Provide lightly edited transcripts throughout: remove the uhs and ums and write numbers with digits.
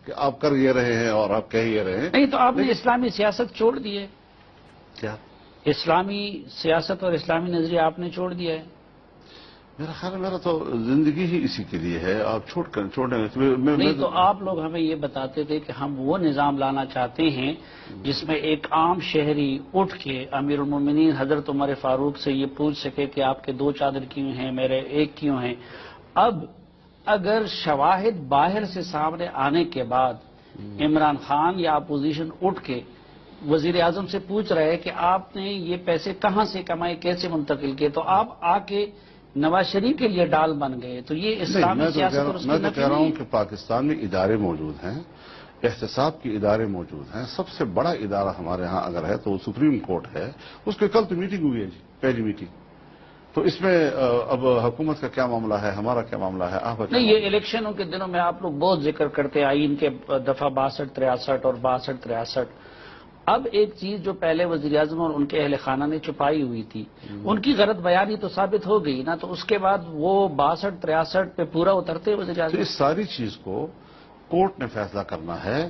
کہ آپ کر یہ رہے ہیں اور آپ کہہ یہ رہے ہیں. نہیں تو آپ نے اسلامی سیاست چھوڑ دی ہے. کیا اسلامی سیاست اور اسلامی نظریہ آپ نے چھوڑ دیا ہے. میرا خیال ہے میرا تو زندگی ہی اسی کے لیے ہے. آپ چھوڑنے نہیں تو آپ لوگ ہمیں یہ بتاتے تھے کہ ہم وہ نظام لانا چاہتے ہیں جس میں ایک عام شہری اٹھ کے امیر المومنین حضرت عمر فاروق سے یہ پوچھ سکے کہ آپ کے 2 چادر کیوں ہیں، میرے 1 کیوں ہیں. اب اگر شواہد باہر سے سامنے آنے کے بعد عمران خان یا اپوزیشن اٹھ کے وزیر اعظم سے پوچھ رہے کہ آپ نے یہ پیسے کہاں سے کمائے، کیسے منتقل کیے، تو آپ آ کے نواز شریف کے لیے ڈال بن گئے. تو یہ اسلامی سیاست اور اس کی میں تو کہہ رہا ہوں نہیں. کہ پاکستان میں ادارے موجود ہیں، احتساب کے ادارے موجود ہیں. سب سے بڑا ادارہ ہمارے ہاں اگر ہے تو وہ سپریم کورٹ ہے. اس کے کل تو میٹنگ ہوئی ہے جی، پہلی میٹنگ. تو اس میں اب حکومت کا کیا معاملہ ہے، ہمارا کیا معاملہ ہے، آپ کا کیا نہیں، معاملہ یہ الیکشنوں کے دنوں میں آپ لوگ بہت ذکر کرتے ہیں آئین کے دفعہ 62 63 اور 62 63. اب ایک چیز جو پہلے وزیر اعظم اور ان کے اہل خانہ نے چھپائی ہوئی تھی، ان کی غلط بیانی تو ثابت ہو گئی نا. تو اس کے بعد وہ 62 63 پہ پورا اترتے وزیر تو اعظم. اس ساری چیز کو کورٹ نے فیصلہ کرنا ہے.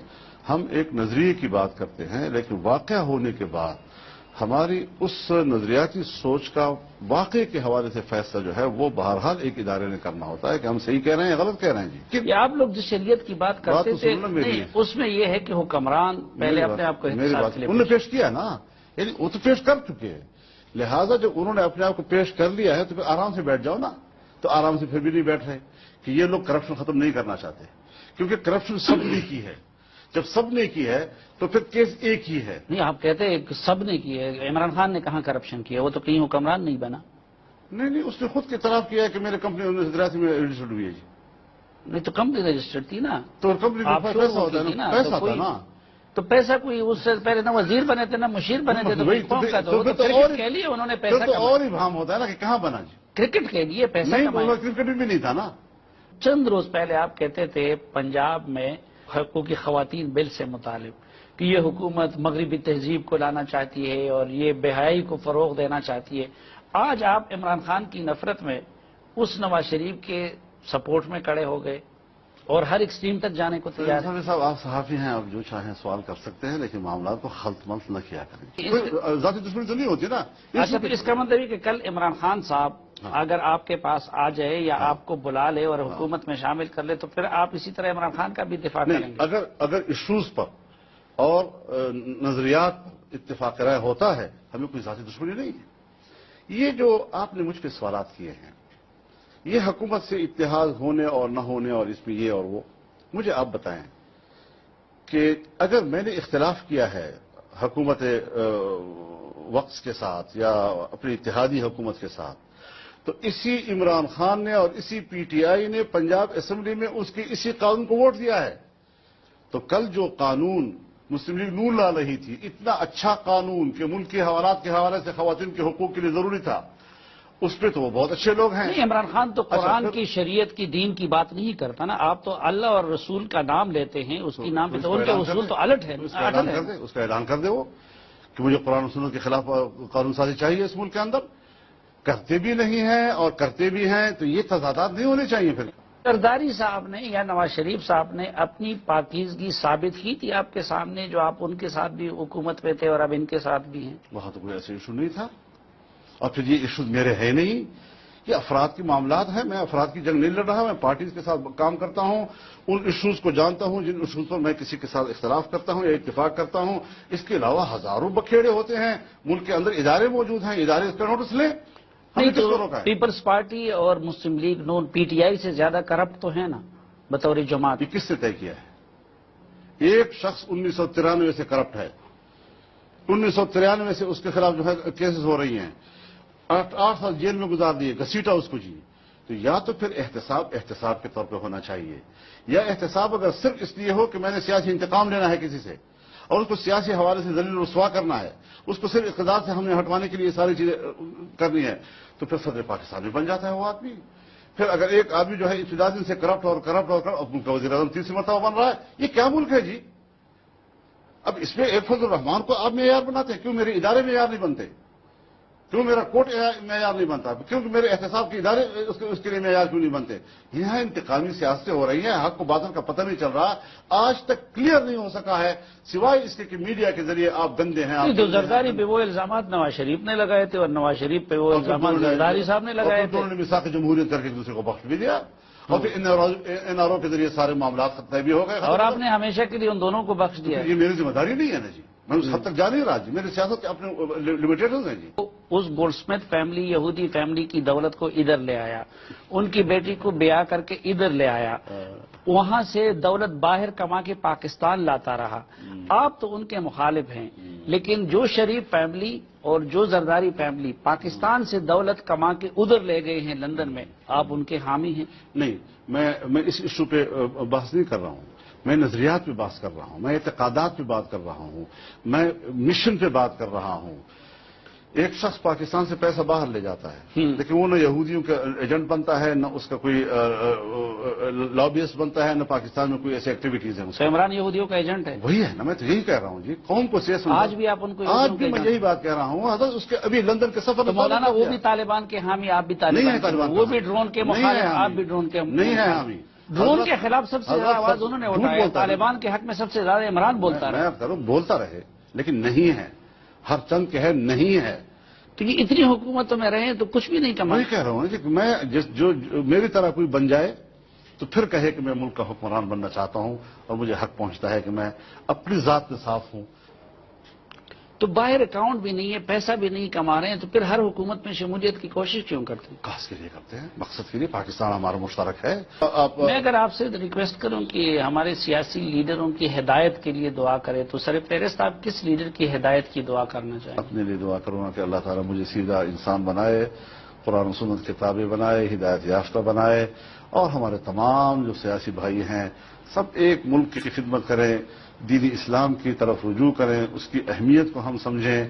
ہم ایک نظریے کی بات کرتے ہیں لیکن واقعہ ہونے کے بعد ہماری اس نظریاتی سوچ کا واقعے کے حوالے سے فیصلہ جو ہے وہ بہرحال ایک ادارے نے کرنا ہوتا ہے کہ ہم صحیح کہہ رہے ہیں یا غلط کہہ رہے ہیں جی. یہ آپ لوگ جس شریعت کی بات کرتے تو تھے سنو نا میری. نہیں، اس میں یہ ہے کہ حکمران پہلے اپنے آپ کو میری احتساب بات کے لیے انہوں نے پیش کیا نا، یعنی وہ تو پیش کر چکے ہیں. لہذا جب انہوں نے اپنے آپ کو پیش کر لیا ہے تو پھر آرام سے بیٹھ جاؤ نا. تو آرام سے پھر بھی نہیں بیٹھ رہے کہ یہ لوگ کرپشن ختم نہیں کرنا چاہتے، کیونکہ کرپشن سب نے کی ہے. جب سب نے کی ہے تو پھر کیس ایک ہی ہے. نہیں، آپ کہتے ہیں کہ سب نے کی ہے. عمران خان نے کہاں کرپشن کیا؟ وہ تو کہیں حکمران نہیں بنا. نہیں، اس نے خود کے اعتراف کیا ہے کہ میرے کمپنی 1983 میں رجسٹرڈ ہوئی ہے جی. نہیں تو کمپنی رجسٹرڈ تھی نا. تو کمپنی آپ میں شور پیسہ وہ ہوتا کی تھی ہے نا، نا. پیسہ تھا نا. تو پیسہ کوئی اس سے پہلے نہ وزیر بنے تھے نہ مشیر بنے تھے. تو وہی قوم کا تو پھر کرکٹ کے لیے انہوں نے پیسہ پھر تو کمایا. اور ہی بھام ہوتا ہے نا کہ کہاں بنا جی. کرکٹ کے لیے پیسہ نہیں، کمایا. کرکٹ بھی نہیں تھا نا. چند روز پہلے آپ کہتے تھے پنجاب میں حقوقی خواتین بل سے متعلق کہ یہ حکومت مغربی تہذیب کو لانا چاہتی ہے اور یہ بے حیائی کو فروغ دینا چاہتی ہے. آج آپ عمران خان کی نفرت میں اس نواز شریف کے سپورٹ میں کھڑے ہو گئے اور ہر ایکسٹریم تک جانے کو تیار ہیں. صاحب آپ صحافی ہیں، آپ جو چاہیں سوال کر سکتے ہیں لیکن معاملات کو خلط ملط نہ کیا کریں. ذاتی دشمنی تو نہیں ہوتی نا. اچھا، تو اس کا مطلب ہے کہ کل عمران خان صاحب اگر آپ کے پاس آ جائے یا آپ کو بلا لے اور حکومت میں شامل کر لے تو پھر آپ اسی طرح عمران خان کا بھی دفاع کریں نہیں، گے؟ اگر ایشوز پر اور نظریات پر اتفاق رائے ہوتا ہے ہمیں کوئی ذاتی دشمنی نہیں ہے. یہ جو آپ نے مجھ پہ سوالات کیے ہیں، یہ حکومت سے اتحاد ہونے اور نہ ہونے اور اس میں یہ اور وہ، مجھے آپ بتائیں کہ اگر میں نے اختلاف کیا ہے حکومت وقت کے ساتھ یا اپنی اتحادی حکومت کے ساتھ، تو اسی عمران خان نے اور اسی پی ٹی آئی نے پنجاب اسمبلی میں اس کی اسی قانون کو ووٹ دیا ہے. تو کل جو قانون مسلم لیگ نون لا رہی تھی، اتنا اچھا قانون کہ ملک کے حوالات کے حوالے سے خواتین کے حقوق کے لیے ضروری تھا، اس پہ تو وہ بہت اچھے لوگ ہیں. نہیں، عمران خان تو قرآن کی شریعت کی دین کی بات نہیں کرتا نا. آپ تو اللہ اور رسول کا نام لیتے ہیں، اس کی نام پہ تو ان کے اصول تو الٹ ہے. اس کا اعلان کر دے وہ کہ مجھے قرآن و سنت کے خلاف قانون سازی چاہیے اس ملک کے اندر. کرتے بھی نہیں ہیں اور کرتے بھی ہیں تو یہ تضادات نہیں ہونے چاہیے. پھر زرداری صاحب نے یا نواز شریف صاحب نے اپنی پاکیزگی ثابت کی تھی آپ کے سامنے، جو آپ ان کے ساتھ بھی حکومت میں تھے اور اب ان کے ساتھ بھی ہیں. وہاں تو کوئی ایسا ایشو نہیں تھا. اور پھر یہ ایشوز میرے ہے نہیں، یہ افراد کی معاملات ہیں. میں افراد کی جنگ نہیں لڑ رہا، میں پارٹیز کے ساتھ کام کرتا ہوں، ان ایشوز کو جانتا ہوں جن ایشوز پر میں کسی کے ساتھ اختلاف کرتا ہوں یا اتفاق کرتا ہوں. اس کے علاوہ ہزاروں بکھیڑے ہوتے ہیں ملک کے اندر، ادارے موجود ہیں، ادارے اس کا نوٹس لیں. نہیں تو پیپلز پارٹی اور مسلم league known P T I سے زیادہ کرپٹ تو ہے نا بطور جماعت. یہ کس سے طے کیا ہے؟ ایک شخص 1993 سے کرپٹ ہے، 1993 سے اس کے خلاف جو ہے کیسز ہو رہی ہیں، 8 سال جیل میں گزار دیے، گھسیٹا اس کو جی. تو یا تو پھر احتساب کے طور پہ ہونا چاہیے، یا احتساب اگر صرف اس لیے ہو کہ میں نے سیاسی انتقام لینا ہے کسی سے اور اس کو سیاسی حوالے سے ذلیل رسوا کرنا ہے، اس کو صرف اقتدار سے ہم نے ہٹوانے کے لیے یہ ساری چیزیں کرنی ہے، تو پھر صدر پاکستان بھی بن جاتا ہے وہ آدمی. پھر اگر ایک آدمی جو ہے ابتدا دن سے کرپٹ ملک کا وزیر اعظم 3 مرتبہ بن رہا ہے، یہ کیا ملک ہے جی؟ اب اس میں ایک فضل الرحمان کو آپ معیار بناتے ہیں، کیوں میرے ادارے معیار نہیں بنتے؟ کیوں میرا کوٹ معیار نہیں بنتا؟ کیونکہ میرے احتساب کے ادارے اس کے لیے معیار کیوں نہیں بنتے؟ یہاں انتقامی سیاستیں ہو رہی ہیں، حق و باطل کا پتہ نہیں چل رہا، آج تک کلیئر نہیں ہو سکا ہے، سوائے اس کے کہ میڈیا کے ذریعے آپ گندے ہیں. جو زرداری پہ وہ الزامات نواز شریف نے لگائے تھے اور نواز شریف پہ وہ الزامات زرداری صاحب نے لگائے تھے. انہوں نے میثاق جمہوریت کر کے ایک دوسرے کو بخش بھی دیا، اور پھر این آر او کے ذریعے سارے معاملات طے بھی ہو گئے. اور آپ نے ہمیشہ کے لیے ان دونوں کو بخش دیا. یہ میری ذمہ داری نہیں ہے نا جی، میں اس حد تک جا نہیں رہا جی، میری سیاست کے اپنے لمیٹیشنز ہیں جی. اس گولڈ اسمتھ فیملی، یہودی فیملی کی دولت کو ادھر لے آیا، ان کی بیٹی کو بیاہ کر کے ادھر لے آیا، وہاں سے دولت باہر کما کے پاکستان لاتا رہا. آپ تو ان کے مخالف ہیں، لیکن جو شریف فیملی اور جو زرداری فیملی پاکستان سے دولت کما کے ادھر لے گئے ہیں لندن میں، آپ ان کے حامی ہیں. نہیں، میں اس ایشو پہ بحث نہیں کر رہا ہوں، میں نظریات پہ بات کر رہا ہوں، میں اعتقادات پہ بات کر رہا ہوں، میں مشن پہ بات کر رہا ہوں. ایک شخص پاکستان سے پیسہ باہر لے جاتا ہے، لیکن وہ نہ یہودیوں کا ایجنٹ بنتا ہے، نہ اس کا کوئی لابیسٹ بنتا ہے، نہ پاکستان میں کوئی ایسی ایکٹیویٹیز ہیں. تو عمران یہودیوں کا ایجنٹ ہے. وہی ہے نا، میں تو یہی کہہ رہا ہوں جی، قوم کو آج بھی آپ ان کو آج بھی میں یہی بات کہہ رہا ہوں. حضرت اس کے ابھی لندن کے سفر تو مولانا وہ بھی طالبان کے حامی، آپ بھی طالبان، وہ بھی ڈرون کے مخالف، آپ بھی ڈرون کے نہیں ہے حامی. ڈرون کے خلاف سب سے زیادہ آواز انہوں نے اٹھائی، طالبان کے حق میں سب سے زیادہ عمران بولتا رہا. میں بولتا رہے، لیکن نہیں ہے، ہر چند کہ ہے نہیں ہے. تو یہ اتنی حکومتوں میں رہے تو کچھ بھی نہیں کما. میں کہہ رہا ہوں کہ میں جو میری طرح کوئی بن جائے تو پھر کہے کہ میں ملک کا حکمران بننا چاہتا ہوں اور مجھے حق پہنچتا ہے کہ میں اپنی ذات میں صاف ہوں. تو باہر اکاؤنٹ بھی نہیں ہے، پیسہ بھی نہیں کما رہے ہیں، تو پھر ہر حکومت میں شمولیت کی کوشش کیوں کرتے ہیں؟ کاس کے لیے کرتے ہیں، مقصد کے لیے. پاکستان ہمارا مشترک ہے. میں اگر آپ سے ریکویسٹ کروں کہ ہمارے سیاسی لیڈروں کی ہدایت کے لیے دعا کرے تو سر فہرست آپ کس لیڈر کی ہدایت کی دعا کرنا چاہیں؟ اپنے لیے دعا کروں گا کہ اللہ تعالیٰ مجھے سیدھا انسان بنائے، قرآن و سنت کتابیں بنائے، ہدایت یافتہ بنائے، اور ہمارے تمام جو سیاسی بھائی ہیں سب ایک ملک کی خدمت کریں، دین اسلام کی طرف رجوع کریں، اس کی اہمیت کو ہم سمجھیں.